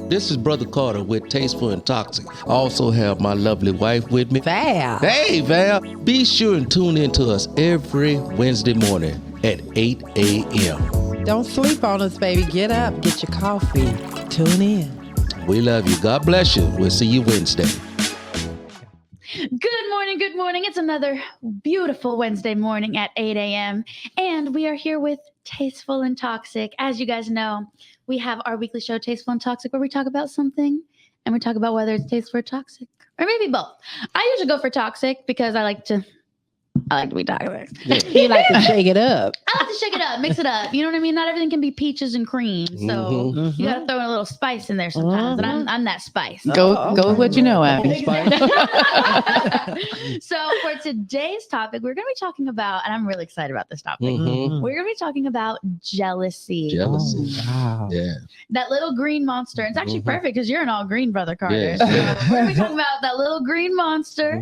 This is Brother Carter with Tasteful and Toxic. I also have my lovely wife with me, Val. Hey, Val. Be sure and tune in to us every Wednesday morning at 8 a.m. Don't sleep on us, baby. Get up, get your coffee. Tune in. We love you. God bless you. We'll see you Wednesday. Good morning, good morning. It's another beautiful Wednesday morning at 8 a.m. And we are here with Tasteful and Toxic. As you guys know, we have our weekly show, Tasteful and Toxic, where we talk about something and we talk about whether it's tasteful or toxic, or maybe both. I usually go for toxic because I like to be toxic. Yeah. You like to shake it up. I like to shake it up, mix it up. You know what I mean? Not everything can be peaches and cream. So you got to throw in a little spice in there sometimes. And I'm that spice. Go with what you know, Abby. So for today's topic, we're going to be talking about, and I'm really excited about this topic. Mhm. We're going to be talking about jealousy. Jealousy. Wow. Yeah. That little green monster. It's actually Mhm. perfect because you're an all green, Brother Carter. Yes. So we're going to be talking about that little green monster.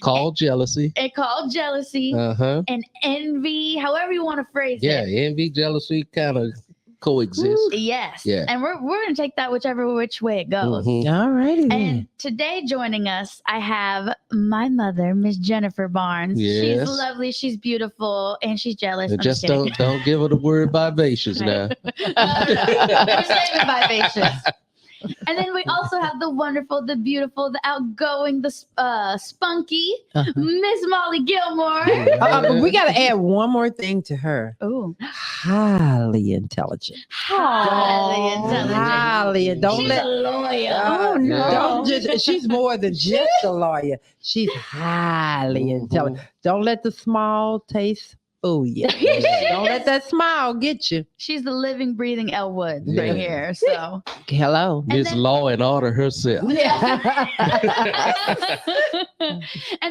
Called jealousy. It called jealousy and envy, however you want to phrase Yeah, it. envy, jealousy kind of coexist. Yes. Yeah. And we're going to take that which way it goes. Mhm. All righty then. And today joining us, I have my mother, Miss Jennifer Barnes. Yes. She's lovely, she's beautiful, and she's jealous. And I'm just kidding. don't give her the word vivacious now. We're saving vivacious. And then we also have the wonderful, the beautiful, the outgoing, the spunky, Miss Molly Gilmore. We got to add one more thing to her. Oh, Highly intelligent. highly intelligent. Highly. Don't She's let. a lawyer. Oh no. Don't just, she's more than just a lawyer. She's highly intelligent. Don't let the small taste fool you. Don't let that smile get you. She's the living, breathing Elle Woods Yeah. right here. So, Hello. And Miss then- Law and Order herself. and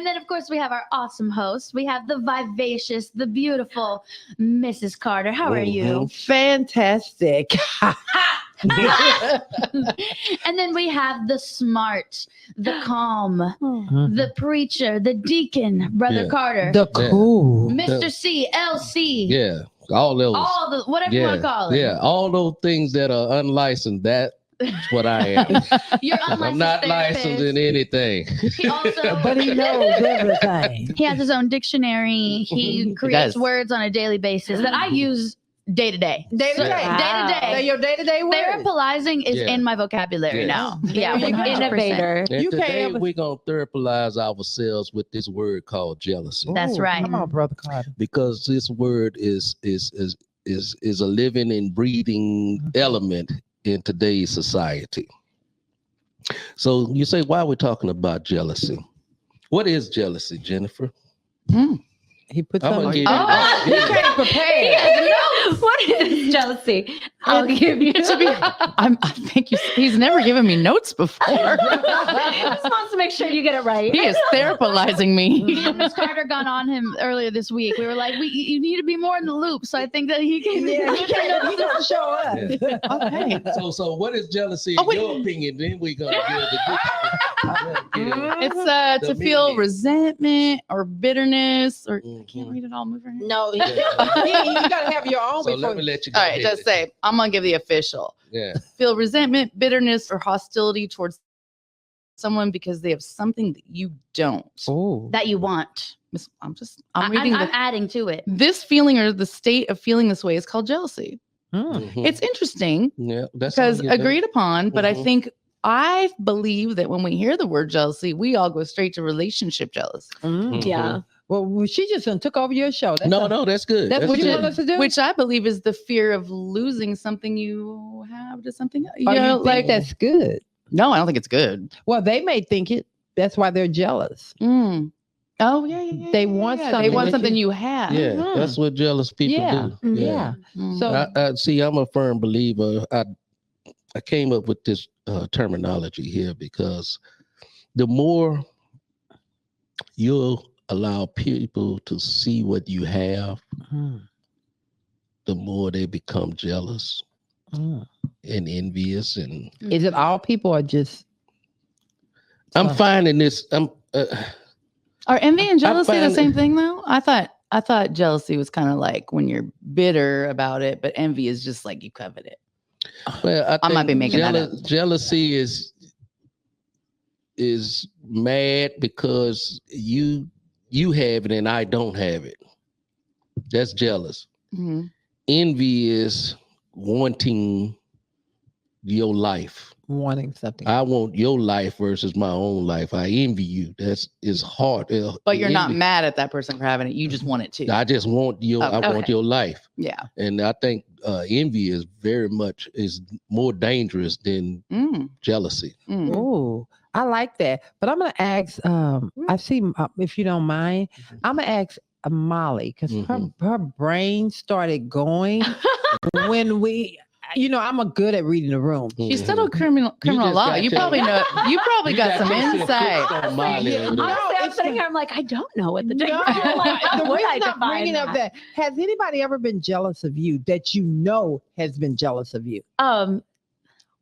then, of course, we have our awesome host. We have the vivacious, the beautiful Mrs. Carter. How are you? Fantastic. And then we have the smart, the calm, the preacher, the deacon, Brother Yeah. Carter, The cool. Mr. C, LC, Yeah, all those. all the whatever you want to call it. Yeah, all those things that are unlicensed. That's what I am. You're unlicensed I'm not therapist. licensed in anything. He also But he knows everything. he has his own dictionary. He creates does. words on a daily basis that I use day to day. Day to day. Day to day. Your day-to-day words. Therapizing is Yeah. in my vocabulary Yes. now. Yeah, There you go. 100%. Innovator. And You can't today ever- we're gonna therapize ourselves with this word called jealousy, That's Ooh, right. Come on, Brother Carter. because this word is a living and breathing element in today's society. So you say, why are we talking about jealousy? What is jealousy, Jennifer? He put I'm something. gonna give you. Oh, yeah. came prepared. What is jealousy? I'll give you to be. I think he's never given me notes before. Just wants to make sure you get it right. He is therapizing me. Me and Miss Carter got on him earlier this week. We were like, you need to be more in the loop. So I think that he can. Yeah, he don't show up. Okay. So what is jealousy Oh, in wait. your opinion? Then we're gonna give the It's The to feel meaning. resentment or bitterness or I can't Mhm. read it all. Move right here. No, you gotta have your own So before. let me let you go All right, ahead. just say I'm gonna give the official. Yeah. Feel resentment, bitterness, or hostility towards someone because they have something that you don't. Oh, That you want. I'm reading I'm adding to it. this feeling or the state of feeling this way is called jealousy. Mhm. It's interesting Yeah, that's because all you do. agreed upon, but Mhm. I believe that when we hear the word jealousy, we all go straight to relationship jealousy, Mhm. Yeah. well, she just done took over your show. That's No, that's good. That's what you good. want us to do. which I believe is the fear of losing something you have to something else. Oh, you think that's good? No, I don't think it's good. Well, they may think it. That's why they're jealous. Mm. Oh yeah. They want They something want that something you- you have. Yeah, Mhm. that's what jealous people Yeah, do. yeah. Mm. So I see. I'm a firm believer. I came up with this terminology here because the more you'll allow people to see what you have, the more they become jealous and envious. And is it all people or just? I'm finding this. Are envy and jealousy the find- same thing though? I thought jealousy was kind of like when you're bitter about it, but envy is just like you covet it. Well, I might be making that up. jealousy is mad because you have it and I don't have it. That's jealous. Mhm. Envy is wanting your life. Wanting something. I want your life versus my own life. I envy you. It's hard. But you're not Envy. mad at that person for having it. You just want it too. I just want your. I want your life. Yeah. And I think envy is more dangerous than jealousy. Mm. Oh, I like that. But I'm gonna ask. I see. If you don't mind, I'm gonna ask Molly because her brain started going when we. I'm a good at reading the room. She studied criminal law. You probably know. You probably got some insight. Honestly, I'm sitting here. I'm like, I don't know what the No, difference. Like, how the would I reason I'm define bringing up that, has anybody ever been jealous of you that you know has been jealous of you?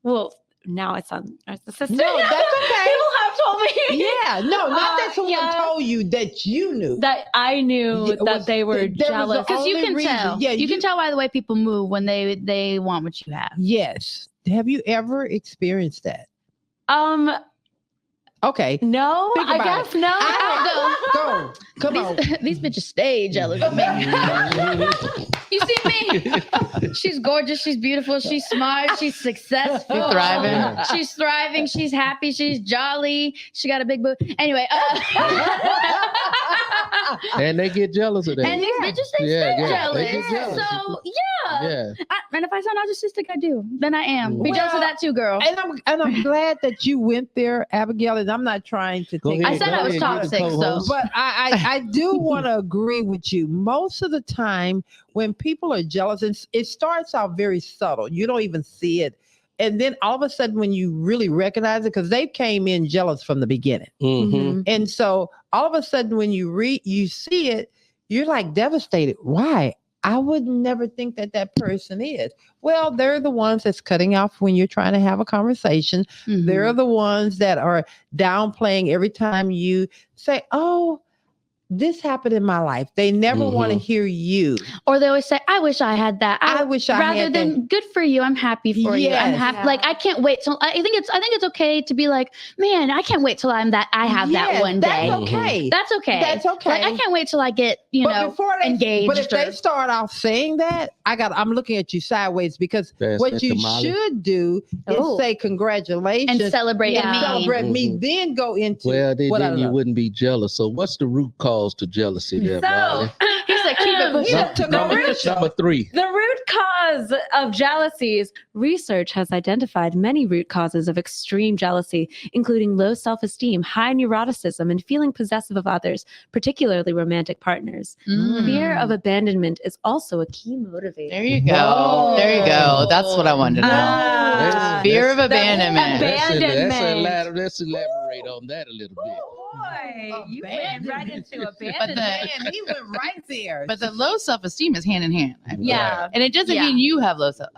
Well, now it's on narcissistic. No, that's okay. People have told me. Yeah, no, not that someone told you that you knew. That I knew that they were jealous. Because you can tell. Yeah, you can tell by the way people move when they want what you have. Yes. Have you ever experienced that? Okay. No, Think I about guess it. no. Go. Come on. These bitches stay jealous of me. You see me? She's gorgeous. She's beautiful. She's smart. She's successful. She's thriving. She's thriving. She's happy. She's jolly. She got a big boob. Anyway. And they get jealous of that. And these bitches, they Yeah, stay yeah, jealous. they get jealous. So, yeah. Yeah. And if I sound narcissistic, I do. Then I am. Be jealous of that too, girl. And I'm glad that you went there, Abigail, and I'm not trying to Go take ahead, I said go I was ahead, you're the toxic, so. co-host. But I do want to agree with you. Most of the time when people are jealous, it starts out very subtle. You don't even see it. And then all of a sudden when you really recognize it, because they came in jealous from the beginning. Mhm. And so all of a sudden when you see it, you're like devastated. Why? I would never think that person is. Well, they're the ones that's cutting off when you're trying to have a conversation. Mhm. They're the ones that are downplaying every time you say, oh, this happened in my life. They never want to hear you. Or they always say, I wish I had that. I wish I rather had than that. good for you. I'm happy for you. I'm Yes. happy. Yeah. Like I can't wait till I think it's okay to be like, man, I can't wait till I have that Yes, one day. That's okay. That's okay. That's okay. Like I can't wait till I get, engaged. But if they start off saying that, I'm looking at you sideways because That's what it, you Molly. should do is Ooh. say congratulations and celebrate and me. celebrate me, then go into Well, what I then you love. wouldn't be jealous. So what's the root cause to jealousy there, Molly? He said, keep it pushing. Yeah, to Number 3. The root cause of jealousies. Research has identified many root causes of extreme jealousy, including low self-esteem, high neuroticism, and feeling possessive of others, particularly romantic partners. Fear of abandonment is also a key motivator. There you go. Whoa. There you go. That's what I wanted to know. Ah. Fear of abandonment. Let's elaborate on that a little bit. Boy, you went right into abandonment. Man, he went right there. But the low self-esteem is hand in hand. I mean, Yeah. and it doesn't Yeah. mean you have low self.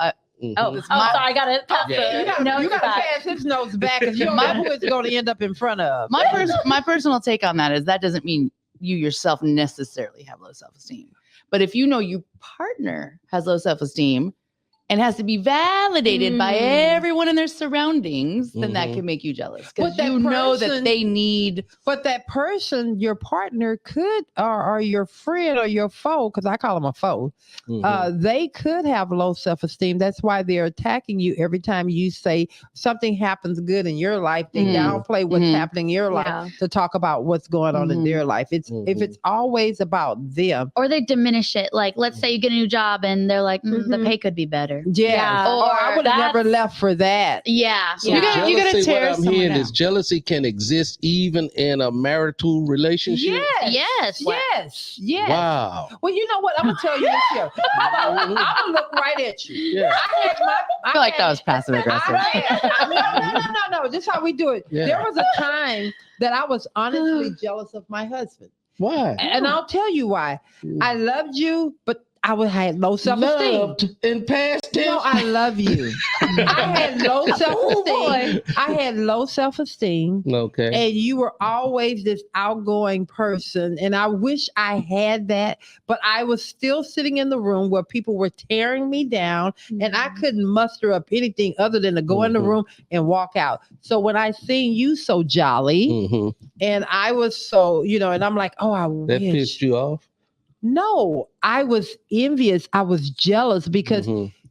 Mhm. Oh, It's sorry, I got it. Yeah. you gotta pass his notes back because you don't know who it's going to end up in front of. My personal take on that is that doesn't mean you yourself necessarily have low self-esteem. But if you know your partner has low self-esteem and has to be validated by everyone in their surroundings, then that Mhm. can make you jealous But because that you know that person- they need. But that person, your partner could, or your friend or your foe, because I call them a foe, they could have low self-esteem. That's why they're attacking you every time you say something happens good in your life. They downplay what's happening in your life to talk about what's going on in their life. If it's always about them. Or they diminish it. Like, let's say you get a new job and they're like, the pay could be better. Yeah. Or I would have never left for that. Yeah. You gotta tear what I'm someone hearing down. is jealousy can exist even in a marital relationship. Yes. Yes. Yes. Wow. Well, you know what? I'm gonna tell you this here. I'm gonna look right at you. Yeah. I feel like that was passive aggressive. No. This is how we do it. Yeah. There was a time that I was honestly jealous of my husband. Why? And I'll tell you why. I loved you, but I had low self-esteem. Loved in past tense. No, I love you. I had low self-esteem. I had low self-esteem. Okay. And you were always this outgoing person. And I wish I had that, but I was still sitting in the room where people were tearing me down and I couldn't muster up anything other than to go in the room and walk out. So when I seen you so jolly and I was so, and I'm like, oh, I that wish. pissed you off? No, I was envious. I was jealous because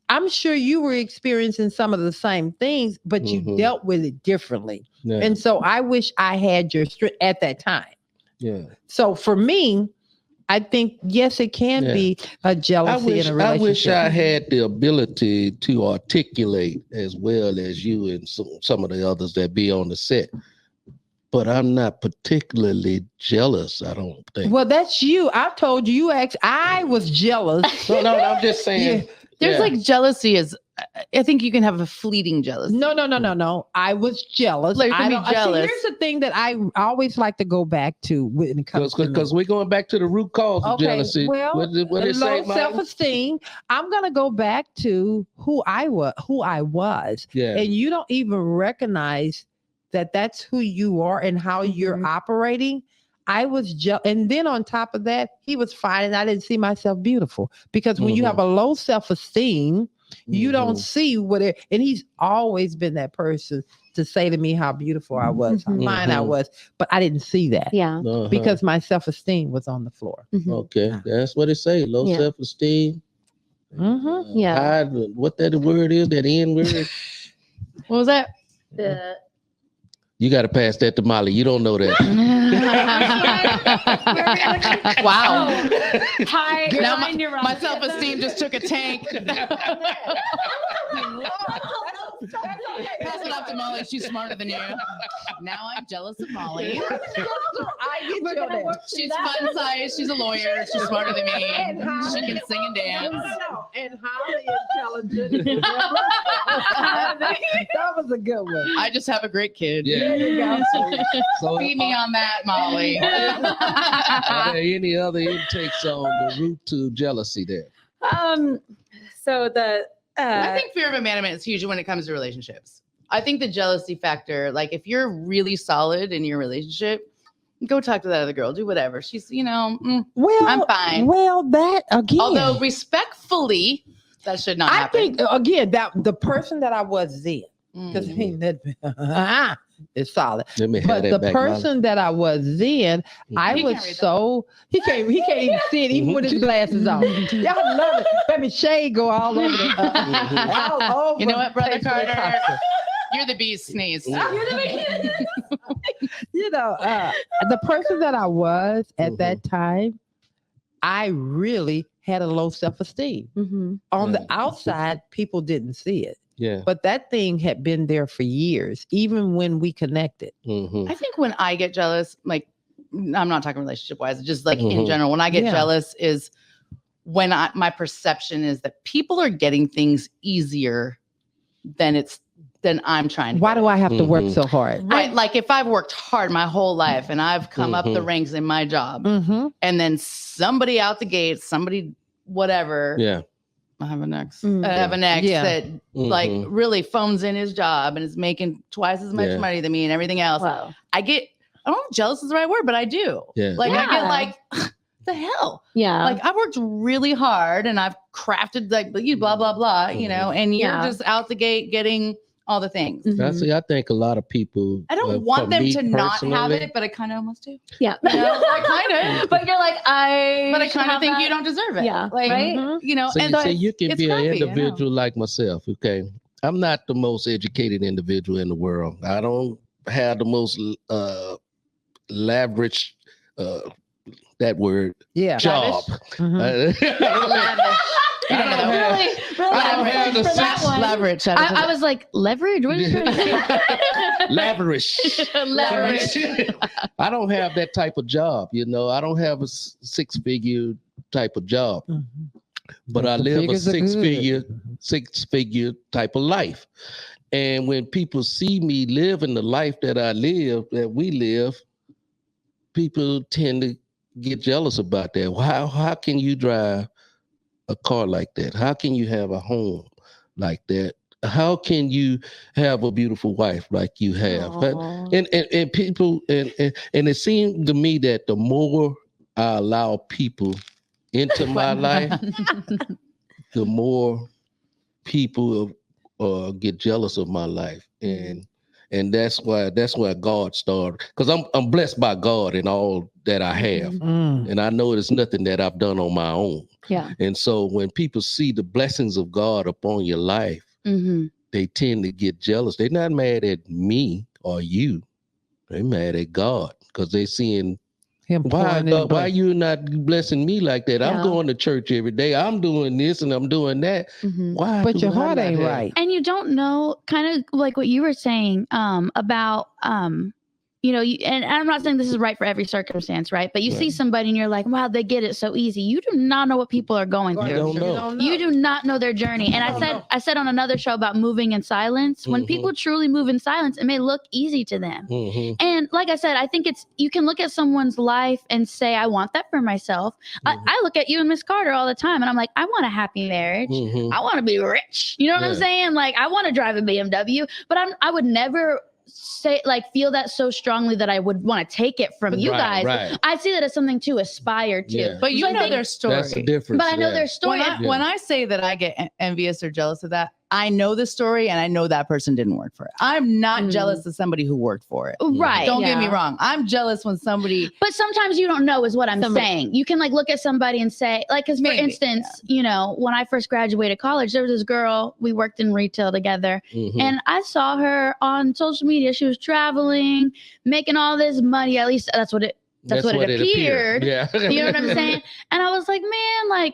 I'm sure you were experiencing some of the same things, but you dealt with it differently. Yeah. And so I wish I had your strength at that time. Yeah. So for me, I think, yes, it can be a jealousy in a relationship. I wish I had the ability to articulate as well as you and some of the others that be on the set. But I'm not particularly jealous, I don't think. Well, that's you. I told you, I was jealous. No, I'm just saying. There's like jealousy is, I think you can have a fleeting jealousy. No. I was jealous. Like, you can be jealous. Here's the thing that I always like to go back to when it comes to because we're going back to the root cause of jealousy. Well, what it say, low self-esteem. I'm gonna go back to who I was. Yeah. And you don't even recognize that that's who you are and how you're operating. I was jealous. And then on top of that, he was fine and I didn't see myself beautiful. Because when you have a low self-esteem, you don't see and he's always been that person to say to me how beautiful I was, how fine I was, but I didn't see that. Yeah. Because my self-esteem was on the floor. Okay, that's what it say. Low self-esteem. Yeah. Hide, what that word is, that N word? What was that? You got to pass that to Molly. You don't know that. Wow. Hi. Now my self-esteem just took a tank. Pass it up to Molly. She's smarter than you. Now I'm jealous of Molly. She's fun size. She's a lawyer. She's smarter than me. She can sing and dance. And highly intelligent. That was a good one. I just have a great kid. Yeah. There you go. So, Feed me on that, Molly. are there any other intakes on the route to jealousy there? So the I think fear of abandonment is huge when it comes to relationships. I think the jealousy factor, like if you're really solid in your relationship, go talk to that other girl, do whatever. She's, I'm fine. Well, that again. Although respectfully, that should not happen. I think again that the person that I was then, because I mean that is solid. But the person that I was then, I was so he can't even see it even with his glasses on. Y'all love it. Baby, shade go all over all over. You know what, Brother Carter? You're the bee's sneeze. The person that I was at that time, I really had a low self-esteem. On the outside, people didn't see it. Yeah. But that thing had been there for years, even when we connected. I think when I get jealous, like I'm not talking relationship wise, just like in general, when I get jealous is when my perception is that people are getting things easier than I'm trying to. Why do I have to work so hard? Right. Like if I've worked hard my whole life and I've come up the ranks in my job and then somebody out the gate, somebody, whatever. Yeah. I have an ex that like really phones in his job and is making twice as much money than me and everything else. Wow. I don't know if jealous is the right word, but I do. Yeah. Like I get like, the hell? Yeah. Like I've worked really hard and I've crafted like blah, blah, blah, and you're just out the gate getting all the things. I think a lot of people. I don't want them to not have it, but I kind of almost do. Yeah. I kind of. But you're like, But I kind of think you don't deserve it. Yeah. Like, right? So you can it's be crappy, an individual like myself. Okay. I'm not the most educated individual in the world. I don't have the most lavish, that word, job. I don't have the sex leverage. I was like, leverage? What is it? Lavish. I don't have that type of job, I don't have a six-figure type of job. But I live a six-figure type of life. And when people see me living the life that we live, people tend to get jealous about that. How can you drive a car like that? How can you have a home like that? how can you have a beautiful wife like you have? Aw. And people and it seemed to me that the more I allow people into my life, the more people get jealous of my life, and that's why God started, because I'm blessed by God in all that I have, and I know there's nothing that I've done on my own. Yeah. And so when people see the blessings of God upon your life, they tend to get jealous. They're not mad at me or you. They're mad at God because they're seeing, why you not blessing me like that? I'm Yeah. going to church every day. I'm doing this and I'm doing that. Why? But do your I heart not ain't have- right. And you don't know, kind of like what you were saying about and I'm not saying this is right for every circumstance, right? But you see somebody and you're like, wow, they get it so easy. You do not know what people are going You through. don't know. You do not know their journey. And I said on another show about moving in silence, when people truly move in silence, it may look easy to them. And like I said, I think you can look at someone's life and say, I want that for myself. I look at you and Miss Carter all the time and I'm like, I want a happy marriage. I want to be rich. You know what I'm saying? Like, I want to drive a BMW, but I would never feel that so strongly that I would want to take it from you guys. Right. I see that as something to aspire to. Yeah. But you So I know think- their story. That's the difference. But I know their story. When I say that I get envious or jealous of that, I know the story and I know that person didn't work for it. I'm not jealous of somebody who worked for it. Right. Don't get me Yeah. wrong. I'm jealous when somebody. But sometimes you don't know is what I'm saying. You can look at somebody and say, because for Maybe, instance, when I first graduated college, there was this girl, we worked in retail together, and I saw her on social media. She was traveling, making all this money. At least that's what it appeared. Yeah. You know what I'm saying? And I was like, man,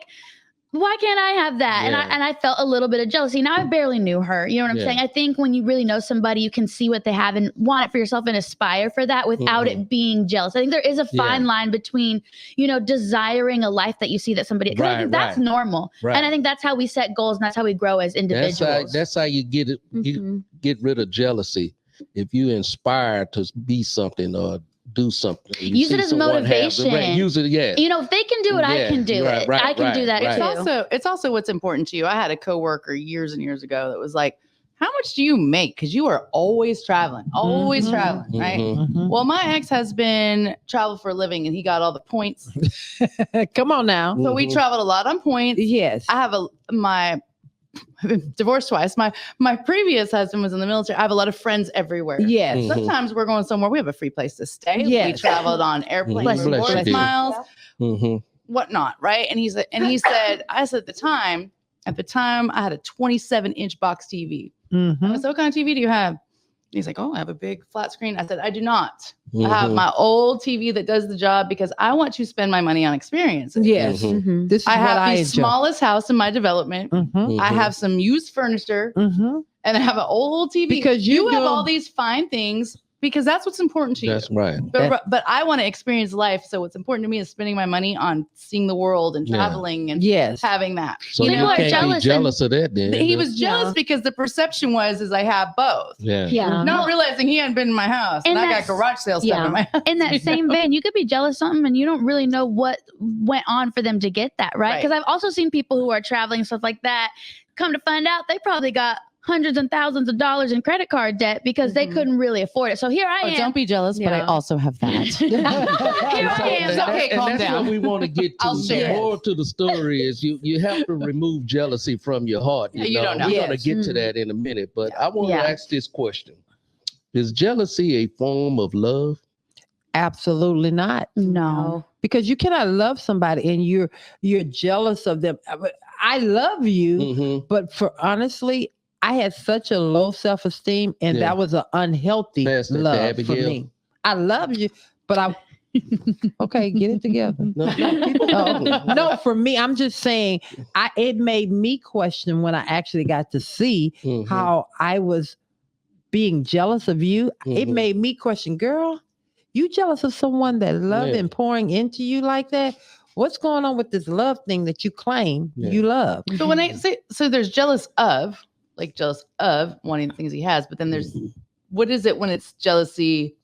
why can't I have that? Yeah. And I felt a little bit of jealousy. Now I barely knew her. You know what I'm saying? I think when you really know somebody, you can see what they have and want it for yourself and aspire for that without it being jealous. I think there is a fine line between, desiring a life that you see that somebody, because I think that's normal. Right. And I think that's how we set goals and that's how we grow as individuals. That's how you get it. You get rid of jealousy. If you inspire to be something or do something, Use it as motivation. Use it, if they can do it, I can do it. I can do that too. It's also what's important to you. I had a coworker years and years ago that was like, how much do you make? Because you are always traveling, right? Well, my ex-husband traveled for a living and he got all the points. Come on now. So we traveled a lot on points. Yes. I have I've been divorced twice. My previous husband was in the military. I have a lot of friends everywhere. Yes. Sometimes we're going somewhere. We have a free place to stay. Yes. We traveled on airplanes, Bless you, rewards dear. miles, whatnot, right? And he said, I said at the time, I had a 27-inch box TV. I said, what kind of TV do you have? He's like, oh, I have a big flat screen. I said, I do not. I have my old TV that does the job because I want to spend my money on experiences. Yes. This is I what have I the enjoy. smallest house in my development. I have some used furniture and I have an old TV. Because you have all these fine things because that's what's important to you. That's right. But I want to experience life. So what's important to me is spending my money on seeing the world and traveling and having that. So People you are can't be jealous of that then. He was jealous because the perception was I have both. Yeah. Not realizing he hadn't been in my house. And I got garage sale stuff in my house. In that same vein, you could be jealous of something and you don't really know what went on for them to get that, right? Because I've also seen people who are traveling, stuff like that, come to find out they probably got hundreds and thousands of dollars in credit card debt because they couldn't really afford it. So here I am. Don't be jealous, but I also have that. Here I am. It's okay, calm that's down. what we want to get to. I'll The share. more to the story is you have to remove jealousy from your heart. You don't know. We're going to get to that in a minute, but I want to ask this question. Is jealousy a form of love? Absolutely not. No. Because you cannot love somebody and you're jealous of them. I love you, but honestly, I had such a low self-esteem and that was an unhealthy That's it, love for Abigail. me. I love you, but I okay, get it together. No, for me, I'm just saying it made me question when I actually got to see how I was being jealous of you. It made me question, girl, you jealous of someone that love and pouring into you like that? What's going on with this love thing that you claim you love? So when I say, there's jealous of wanting the things he has, but then there's, what is it when it's jealousy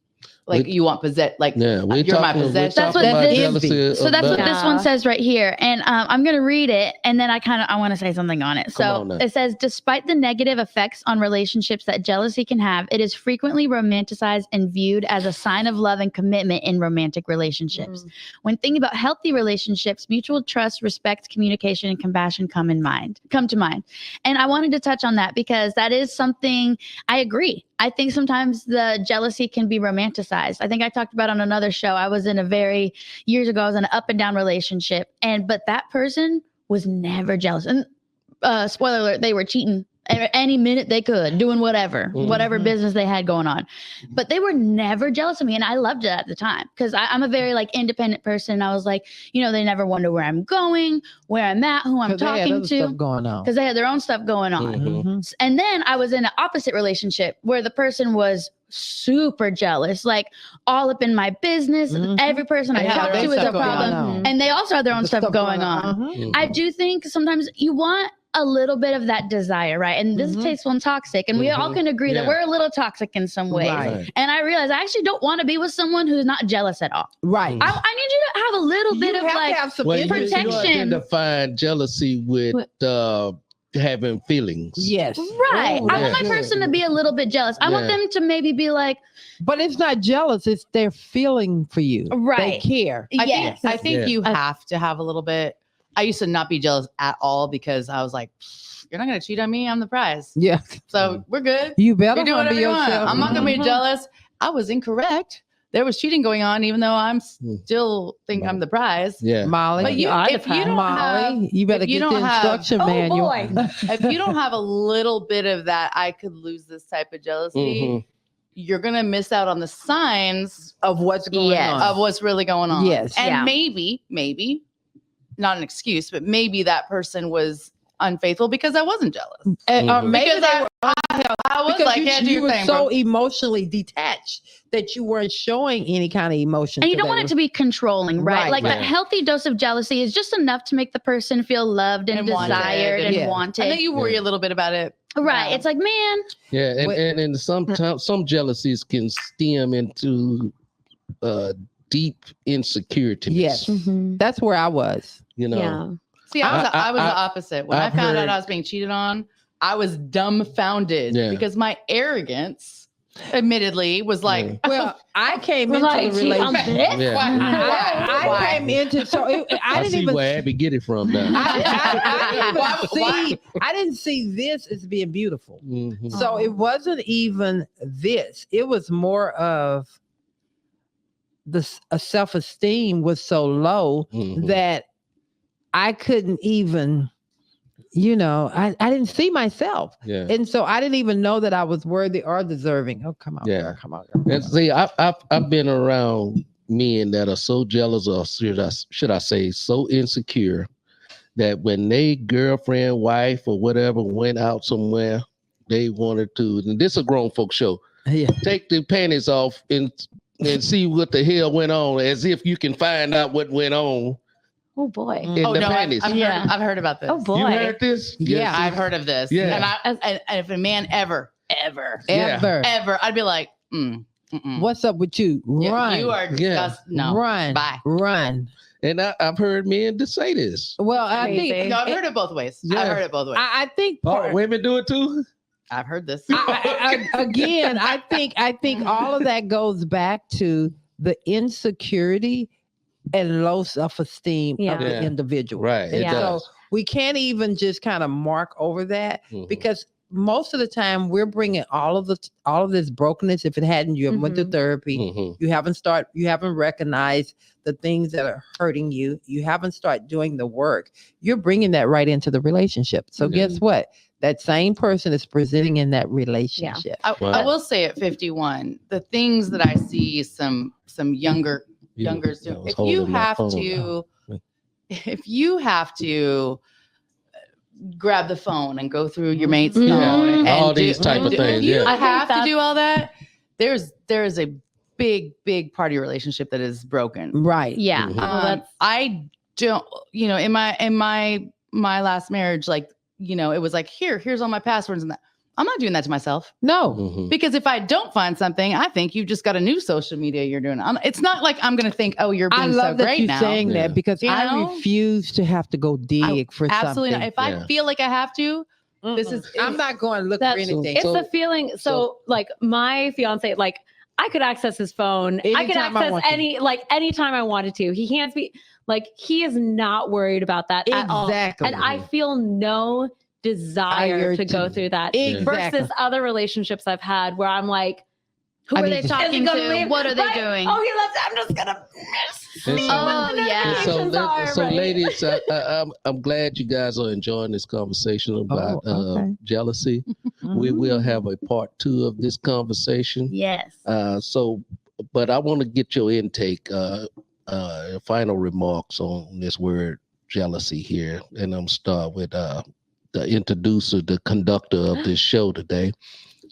Like you want like Yeah, you're my possession. That's what jealousy. So that's what Yeah. this one says right here. And I'm going to read it and then I want to say something on it. Come So on now. it says, despite the negative effects on relationships that jealousy can have, it is frequently romanticized and viewed as a sign of love and commitment in romantic relationships. When thinking about healthy relationships, mutual trust, respect, communication, and compassion come to mind. And I wanted to touch on that because that is something I agree. I think sometimes the jealousy can be romanticized. I think I talked about on another show. I was in years ago, I was in an up and down relationship, but that person was never jealous. And spoiler alert, they were cheating any minute they could, doing whatever business they had going on. But they were never jealous of me. And I loved it at the time because I'm a very independent person. I was like, they never wonder where I'm going, where I'm at, who I'm talking to. Stuff going on. Because they had their own stuff going on. Mhm. And then I was in an opposite relationship where the person was super jealous, all up in my business. Mhm. Every person I They have talked their to own is a stuff going problem. on. And they also have their own The stuff going on. Mhm. I do think sometimes you want a little bit of that desire, right? And this is Mhm. tasteful and toxic. And we all can agree that Yeah. we're a little toxic in some ways. Right. And I realized I actually don't want to be with someone who's not jealous at all. Right. I need you to have a little bit You of have to have some Well, you protection. identify jealousy with having feelings. Yes. Right. Oh, I want that's my good. person to be a little bit jealous. I want Yeah. them to maybe be like, But it's not jealous. It's their feeling for you. Right. They care. yes. I think Yeah. you have to have a little bit. I used to not be jealous at all because I was like, you're not going to cheat on me. I'm the prize. Yeah. So we're good. You better You do humble whatever you want. yourself. I'm not going to be Mhm. jealous. I was incorrect. There was cheating going on, even though I'm still think I'm the prize. Yeah. Molly. But you, are the if you prize. don't have, Molly, you better if you get the don't have- instruction Oh, manual. boy. if you don't have a little bit of that, I could lose this type of jealousy. Mhm. You're gonna miss out on the signs Of what's going Yes. on. of what's really going on. Yes. And Yeah. maybe, not an excuse, but maybe that person was unfaithful because I wasn't jealous. And, or Mhm. maybe Because they were I was because like, you, yeah, do you your were thing, so bro. emotionally detached that you weren't showing any kind of emotion. And you to don't want them. it to be controlling, right? Right. Like Yeah. that healthy dose of jealousy is just enough to make the person feel loved and, And wanted. desired and Yeah. wanted. And then you worry a little bit about it. right. Yeah. It's like, man, Yeah, and, Wait. and sometimes some jealousies can stem into deep insecurity. Yes. Mhm. That's where I was. You know. Yeah. See, I was I- the opposite. When I I've found heard- out I was being cheated on, I was dumbfounded Yeah. because my arrogance, admittedly, was like, Well, I came we're into like, the "Gee, I'm relationship. this?" Yeah. I Why? came into so I I didn't see even where Abby get it from now. I didn't see this as being beautiful. Mhm. So it wasn't even this. It was more of a self-esteem was so low Mhm. that I couldn't even, I didn't see myself. Yeah. And so I didn't even know that I was worthy or deserving. Oh, come on, Yeah. girl, come on, girl. And see, I've been around men that are so jealous, or should I say, so insecure, that when they girlfriend, wife, or whatever went out somewhere, they wanted to. And this is a grown folk show. Yeah. Take the panties off and see what the hell went on, as if you can find out what went on Oh boy. in oh the no, panties. Yeah. I've heard about this. Oh boy. You heard this? Yeah, see? I've heard of this. Yeah. And if a man ever, Yeah. Ever. I'd be like, What's up with you? Run. You are disgust. No. Run. Bye. Run. And I've heard men to say this. Well, I Crazy. think No, I've heard it both ways. Yeah. I've heard it both ways. I think Oh, part, women do it too? I've heard this. again, I think all of that goes back to the insecurity and low self-esteem Yeah. of the Yeah. individual. Right. It And Yeah. so does. we can't even just kind of mark over that Mhm. because most of the time we're bringing all of this brokenness. If it hadn't, you haven't went to Mhm. therapy. Mhm. You haven't recognized the things that are hurting you. You haven't started doing the work. You're bringing that right into the relationship. So Yeah. guess what? That same person is presenting in that relationship. I Wow. will say at 51, the things that I see some younger You- youngers I do. was If you holding my have phone. to, Oh. if you have to grab the phone and go through your mate's Mhm. phone and All do- these type of if things, you yeah. I think have to that's- do all that, there is a big part of your relationship that is broken. Right. yeah. Mhm. that's- I don't, in my last marriage, like, it was like, here's all my passwords and that. I'm not doing that to myself. No. Mhm. Because if I don't find something, I think you've just got a new social media you're doing. It's not like I'm going to think, oh, you're I being so love that great you're now. saying Yeah. that because You I know? refuse to have to go dig for Absolutely something. not. If I feel like I have to, this is. I'm not going to look for That's- anything. It's So- the feeling. So, like, my fiance, like, I could access his phone. I could Anytime I access want to. anytime I wanted to. He hands me, like, he is not worried about that at all. Exactly. And I feel no desire to go through that. Exactly. Versus other relationships I've had where I'm like, Who I are need they to- talking Is he gonna to? leave? What are they Right? doing? Oh, he left. I'm just gonna And see so- what the Oh, yeah. And so, notifications are, so right? ladies, I'm glad you guys are enjoying this conversation about okay. jealousy. Mm-hmm. We will have a part 2 of this conversation. Yes. But I want to get your intake, final remarks on this word jealousy here, and I'm start with the introducer, the conductor of this show today.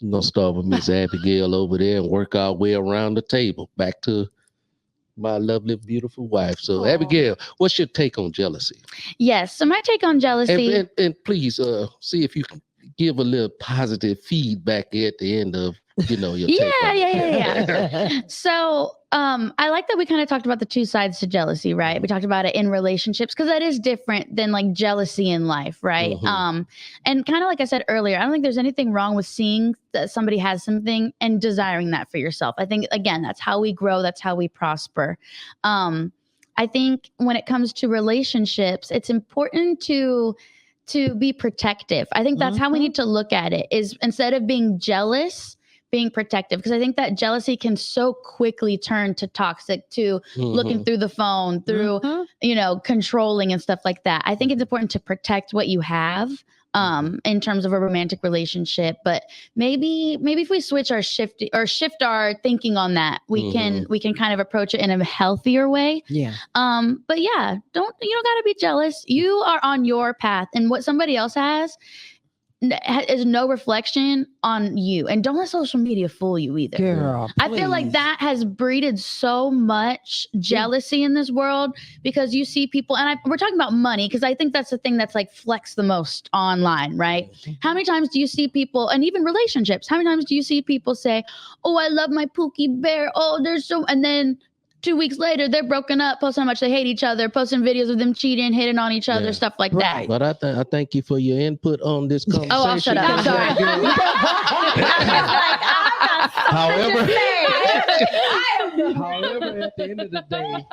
I'm gonna start with Miss Abigail over there and work our way around the table back to my lovely, beautiful wife. So, Aw. Abigail, what's your take on jealousy? Yes. So my take on jealousy. And please, see if you can give a little positive feedback at the end of your take. on it. Yeah. So I like that we kind of talked about the two sides to jealousy, right? We talked about it in relationships because that is different than like jealousy in life, right? Mhm. And kind of like I said earlier, I don't think there's anything wrong with seeing that somebody has something and desiring that for yourself. I think again, that's how we grow, that's how we prosper. I think when it comes to relationships, it's important to be protective. I think that's how we need to look at it, is instead of being jealous, being protective, because I think that jealousy can so quickly turn to toxic, to looking Mhm. through the phone, through controlling and stuff like that. I think it's important to protect what you have in terms of a romantic relationship, but maybe if we switch shift our thinking on that, we can kind of approach it in a healthier way. Yeah. But yeah, you don't gotta be jealous. You are on your path, and what somebody else has is no reflection on you. And don't let social media fool you either. Girl, I feel like please. that has breeded so much jealousy in this world, because you see people, and we're talking about money, because I think that's the thing that's like flexed the most online, right? How many times do you see people, and even relationships, how many times do you see people say, oh, I love my Pookie Bear. Oh, and then 2 weeks later, they're broken up, posting how much they hate each other, posting videos of them cheating, hitting on each other, Yeah. stuff like Right. But I thank you for your input on this conversation. Oh, I'll shut up. I'm sorry. However, at the end of the day,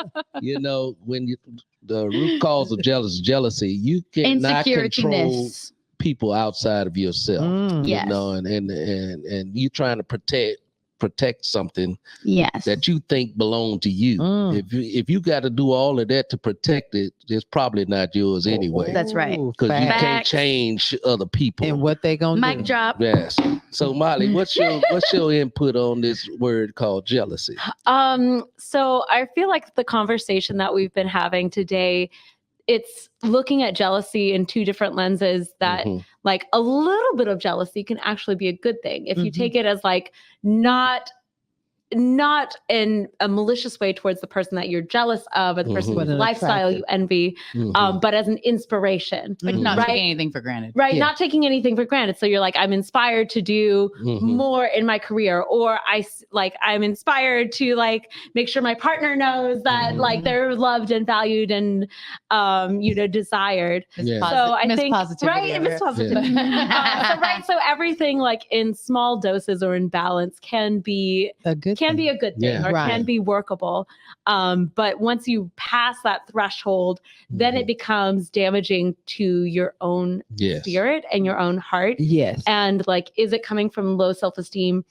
when the root cause of jealousy, you cannot control Insecurity-ness. people outside of yourself. Mm. Yes. And you trying to protect something Yes. that you think belong to you. Mm. If you got to do all of that to protect it, it's probably not yours anyway. That's right. Ooh, Because you facts. can't change other people. And what they gonna Mic do? drop. Yes. So Molly, what's your input on this word called jealousy? So I feel like the conversation that we've been having today, it's looking at jealousy in two different lenses that Mhm. like a little bit of jealousy can actually be a good thing. If you Mhm. take it as like not in a malicious way towards the person that you're jealous of or the person Mhm. But whose an lifestyle attractive. you envy, Mhm. but as an inspiration. But Mhm. not Right. taking anything for granted. Right, Yeah. not taking anything for granted. So you're like, I'm inspired to do Mhm. more in my career, or I'm inspired to like make sure my partner knows that like Mhm. they're loved and valued and desired. Yeah. So I Miss think Positivity right, over Miss here. Positivity. So everything like in small doses or in balance can be A good a good thing Yeah. or Right. can be workable. But once you pass that threshold, then it becomes damaging to your own Yes. spirit and your own heart. Yes. And like, is it coming from low self-esteem?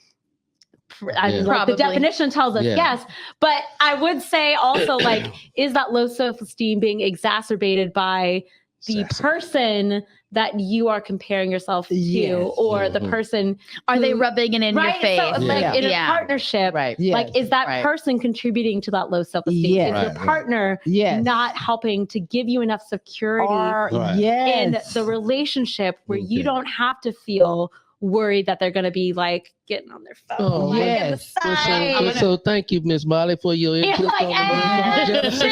I mean, Yeah. like the Probably. definition tells us Yeah. yes, but I would say also like, is that low self-esteem being exacerbated by the person that you are comparing yourself to, Yes. or the Mhm. person? Are they who- rubbing it in your right? face? So like Yeah. in a Yeah. partnership, Right. Yes. like is that Right. person contributing to that low self-esteem? Yes. Is your Right, right. partner Yes. not helping to give you enough security Or, Right. in yes. the relationship where you Okay. don't have to feel worried that they're going to be like getting on their phone? Oh, like, yes. in the Well, side. so thank you, Miss Molly, for your Yeah, input like, on the word called jealousy.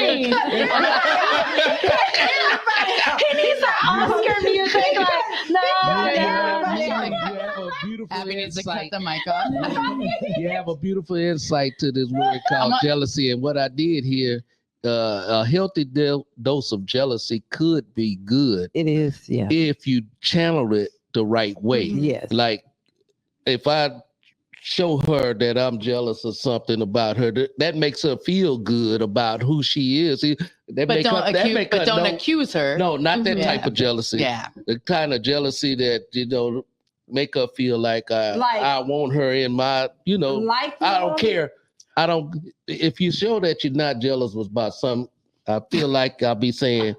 He needs our Oscar music. Like, no, You no, have no. a beautiful Abby needs to cut insight. the mic off. You have a beautiful insight to this word called jealousy. And what I did here, a healthy dose of jealousy could be good It is, yeah. if you channel it the right way. Yes. Like if I show her that I'm jealous of something about her, that makes her feel good about who she is. See, But don't accuse her. No, not that Yeah. type of jealousy. Yeah. The kind of jealousy that, make her feel like I want her in my, I don't care. If you show that you're not jealous about something, I feel like I'll be saying,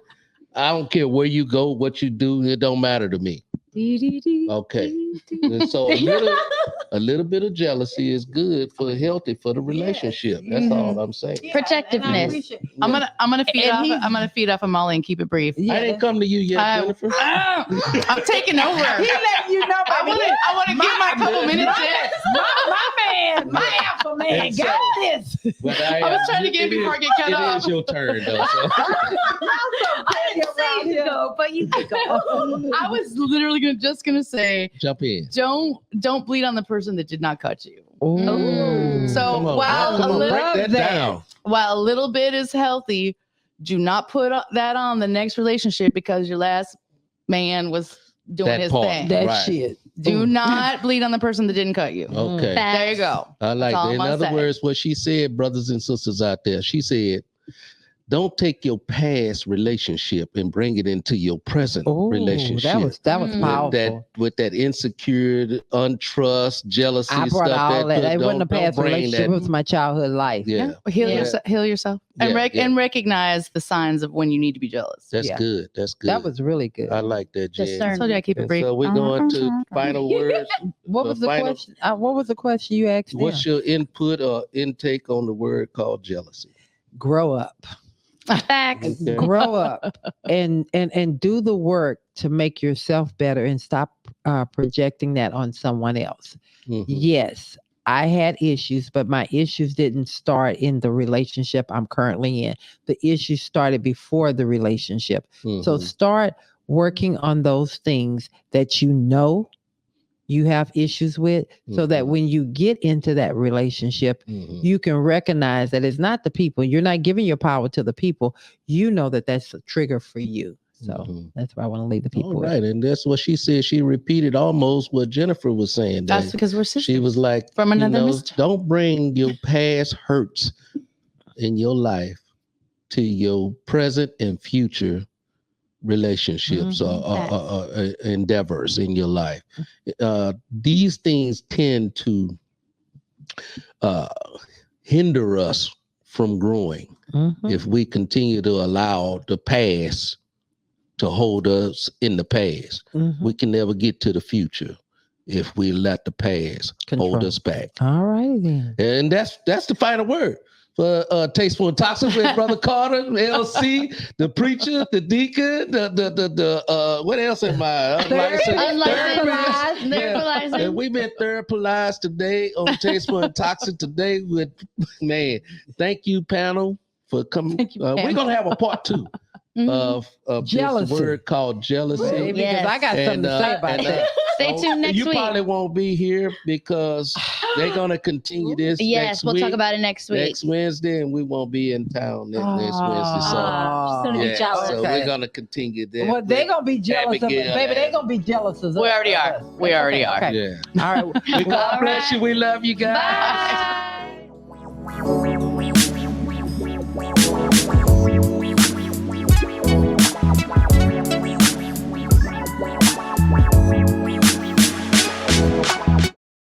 I don't care where you go, what you do, it don't matter to me. Okay. And so a little bit of jealousy is good healthy for the relationship. That's all I'm saying. Protectiveness. I'm gonna feed off of Molly and keep it brief. I didn't come to you yet, Jennifer. I'm taking over. He let you know, I want to give my couple minutes in. my alpha man, And got this. But I was trying to get it before I get cut off. It is your turn, though. So. I didn't say you go, but you can go. I was literally just gonna say, Jump in. don't bleed on the person that did not cut you. Ooh. So Come on, while break that down. while a little bit is healthy, do not put that on the next relationship because your last man was doing That his part. thing. That Right. shit. Do not bleed on the person that didn't cut you. Okay. There you go. I like That's all that. In I'm gonna other say. words, what she said, brothers and sisters out there, she said, don't take your past relationship and bring it into your present Ooh, relationship. that was Mm. powerful. With that insecure, untrust, jealousy I brought stuff. all that. It wasn't a don't past bring relationship. that- It was my childhood life. Yeah, Heal Yeah. yourself. Heal yourself. And, Yeah, and recognize the signs of when you need to be jealous. that's Yeah. good. That's good. That was really good. I like that, Jen. Discern. I told you I keep it And brief. so we're going to final words. What was the final- question? What was the question you asked? What's your input or intake on the word called jealousy? Grow up. Facts. Okay. Grow up and do the work to make yourself better and stop projecting that on someone else. Mhm. Yes, I had issues, but my issues didn't start in the relationship I'm currently in. The issues started before the relationship. So Mhm. start working on those things that you know you have issues with, so that Mhm. when you get into that relationship, Mhm. you can recognize that it's not the people. You're not giving your power to the people. You know that that's a trigger for you. So Mhm. that's why I want to leave the people All with. right, and that's what she said. She repeated almost what Jennifer was saying. That's that because we're sisters. she was like, From another mister. don't bring your past hurts in your life to your present and future relationships or endeavors in your life. These things tend to hinder us from growing Mhm. if we continue to allow the past to hold us in the past. Mhm. We can never get to the future if we let the past hold Control. us back. All right then. And that's the final word for Tasteful and Toxic with Brother Carter, LC, the preacher, the deacon, the what else am I? Unlicensed. Yeah. And we've been therapized today on Tasteful and Toxic today with, man, thank you, panel, for coming. Thank you, We're panel. going to have a part 2 of Jealousy. this word called jealousy. Because I got something to say about that. Stay tuned next you week. probably won't be here because they're going to continue this Yes, next we'll week, talk about it next week. next Wednesday, and we won't be in town next Wednesday. So, She's gonna be yeah, jealous. so Okay. we're going to continue that. Well, they're going to be jealous of Abigail it. Baby, they're and- going to be jealous of us. We already are. We already are. Okay. Yeah. All right. God bless you. We love you guys. Bye.